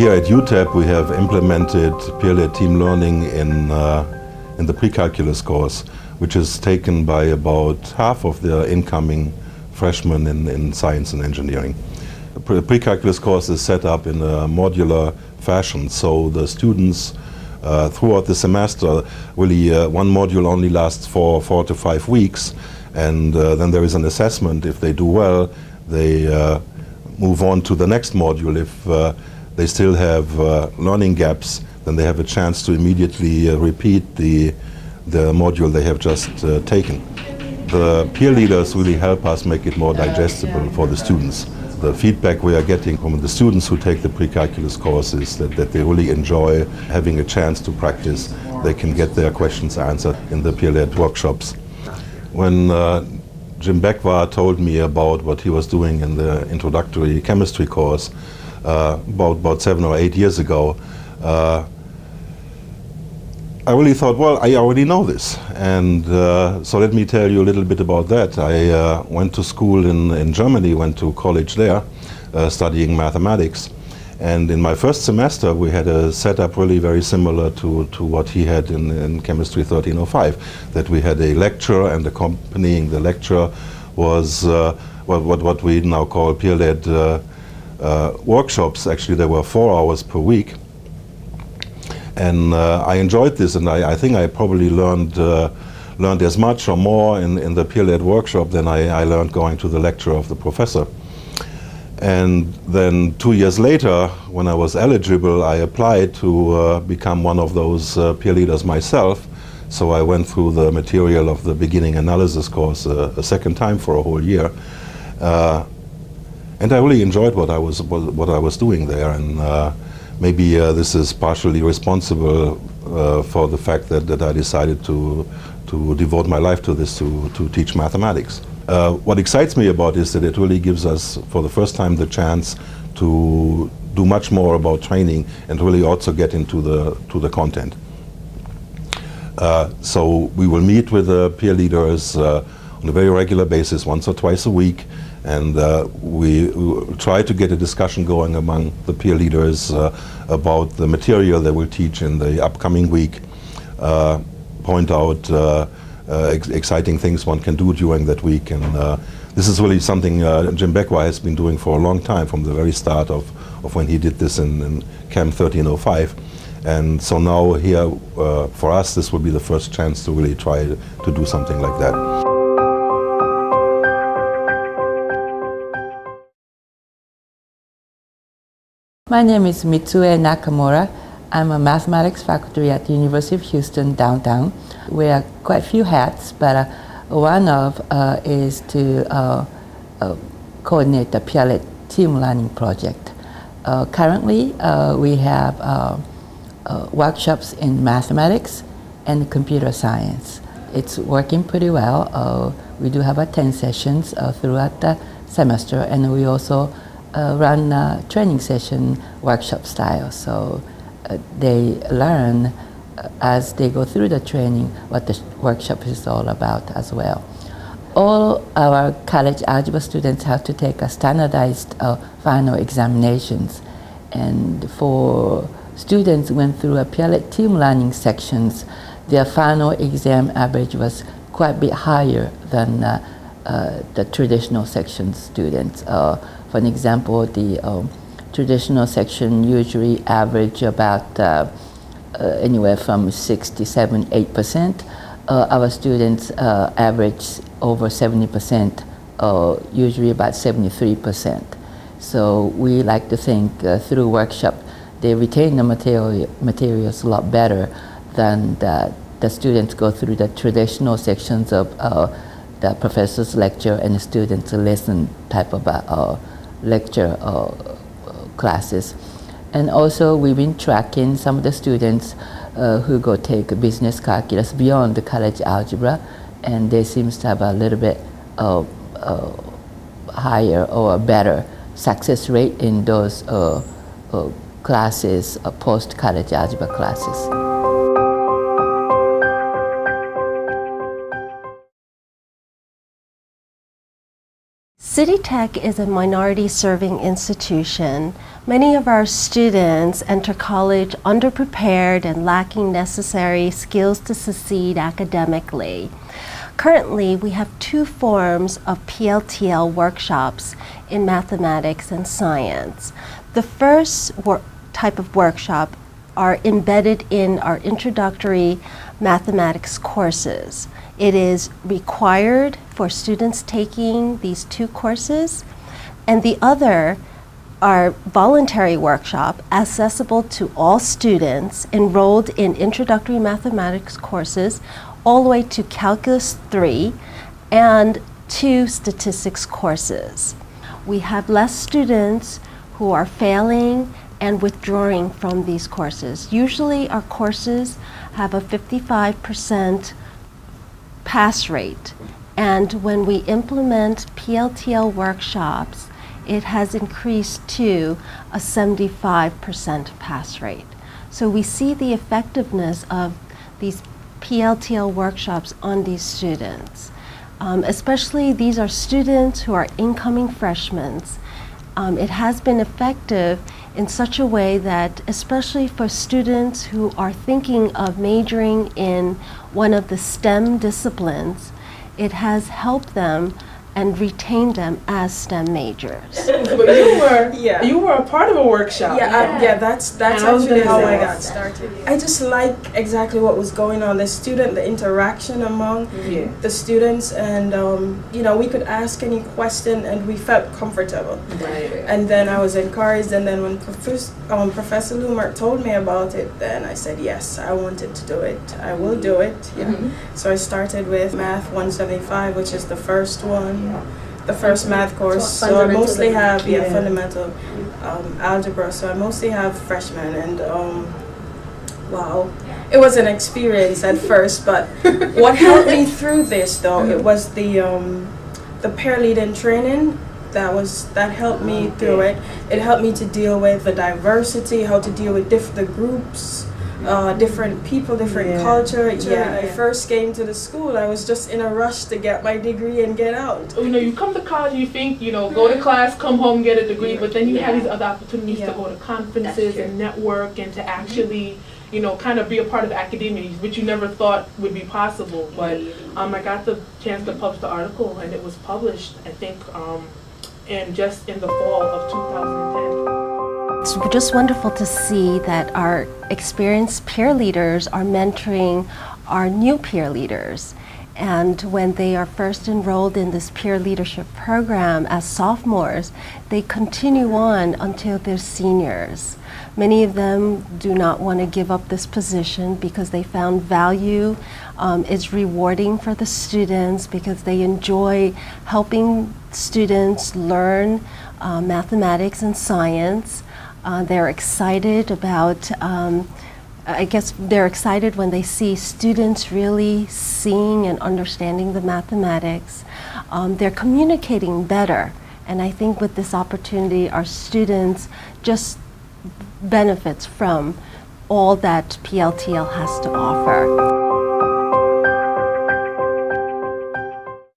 Here at UTEP we have implemented peer-led team learning in the pre-calculus course, which is taken by about half of the incoming freshmen in science and engineering. The pre-calculus course is set up in a modular fashion, so the students throughout the semester, really one module only lasts for 4 to 5 weeks, and then there is an assessment. If they do well, they move on to the next module. If they still have learning gaps, then they have a chance to immediately repeat the module they have just taken. The peer leaders really help us make it more digestible for the students. The feedback we are getting from the students who take the pre-calculus course is that they really enjoy having a chance to practice. They can get their questions answered in the peer-led workshops. When Jim Beckwar told me about what he was doing in the introductory chemistry course about 7 or 8 years ago, I really thought, well, I already know this, and so let me tell you a little bit about that. I went to school in Germany, went to college there, studying mathematics, and in my first semester we had a setup really very similar to what he had in Chemistry 1305, that we had a lecture, and accompanying the lecture was what we now call peer-led workshops. Actually, there were 4 hours per week. And I enjoyed this, and I think I probably learned as much or more in the peer-led workshop than I learned going to the lecture of the professor. And then 2 years later, when I was eligible, I applied to become one of those peer leaders myself. So I went through the material of the beginning analysis course a second time for a whole year. And I really enjoyed what I was doing there. And maybe this is partially responsible for the fact that I decided to devote my life to this, to teach mathematics. What excites me about is that it really gives us, for the first time, the chance to do much more about training and really also get into the content. So we will meet with the peer leaders on a very regular basis, once or twice a week, and we try to get a discussion going among the peer leaders about the material they will teach in the upcoming week, point out exciting things one can do during that week. And this is really something Jim Beckwar has been doing for a long time, from the very start of when he did this in Chem 1305. And so now here, for us, this will be the first chance to really try to do something like that. My name is Mitsue Nakamura. I'm a mathematics faculty at the University of Houston downtown. We wear quite a few hats, but one of is to coordinate the PLTLIS team learning project. Currently, we have workshops in mathematics and computer science. It's working pretty well. We do have 10 sessions throughout the semester, and we also run training session workshop style, so they learn as they go through the training what the workshop is all about as well. All our college algebra students have to take a standardized final examinations, and for students who went through a PLTLIS team learning sections, their final exam average was quite a bit higher than the traditional section students. For an example, the traditional section usually average about anywhere from 67, 8%. Our students average over 70%, usually about 73%. So we like to think through workshop, they retain the materials a lot better than the students go through the traditional sections of the professor's lecture and the students listen type of lecture classes. And also we've been tracking some of the students who go take business calculus beyond the college algebra, and they seem to have a little bit higher or better success rate in those classes, post-college algebra classes. City Tech is a minority-serving institution. Many of our students enter college underprepared and lacking necessary skills to succeed academically. Currently, we have two forms of PLTL workshops in mathematics and science. The first type of workshop are embedded in our introductory mathematics courses. It is required for students taking these two courses, and the other are voluntary workshop accessible to all students enrolled in introductory mathematics courses all the way to Calculus 3 and 2 statistics courses. We have less students who are failing and withdrawing from these courses. Usually our courses have a 55% pass rate, and when we implement PLTL workshops, it has increased to a 75% pass rate. So we see the effectiveness of these PLTL workshops on these students. Especially these are students who are incoming freshmen. It has been effective in such a way that, especially for students who are thinking of majoring in one of the STEM disciplines, it has helped them and retain them as STEM majors. But you were a part of a workshop. That's actually how I got started. I just like exactly what was going on, the interaction among the students, and we could ask any question and we felt comfortable. Right. And then I was encouraged, and then when Professor Lumer told me about it, then I said yes, I wanted to do it. I will do it. So I started with Math 175, which is the first one. The first math course, so I mostly have fundamental algebra. So I mostly have freshmen, and wow, it was an experience at first. But what helped me through this, though, it was the peer leading training. That helped me through it. It helped me to deal with the diversity, how to deal with the groups. Different people, different culture. When I first came to the school, I was just in a rush to get my degree and get out. You come to college, you think, go to class, come home, get a degree, but then you have these other opportunities to go to conferences and network and to actually, kind of be a part of academia, which you never thought would be possible. But I got the chance to publish the article, and it was published, I think, in the fall of 2010. It's just wonderful to see that our experienced peer leaders are mentoring our new peer leaders. And when they are first enrolled in this peer leadership program as sophomores, they continue on until they're seniors. Many of them do not want to give up this position because they found value is rewarding for the students, because they enjoy helping students learn mathematics and science. They're excited about, they're excited when they see students really seeing and understanding the mathematics. They're communicating better, and I think with this opportunity, our students just benefits from all that PLTL has to offer.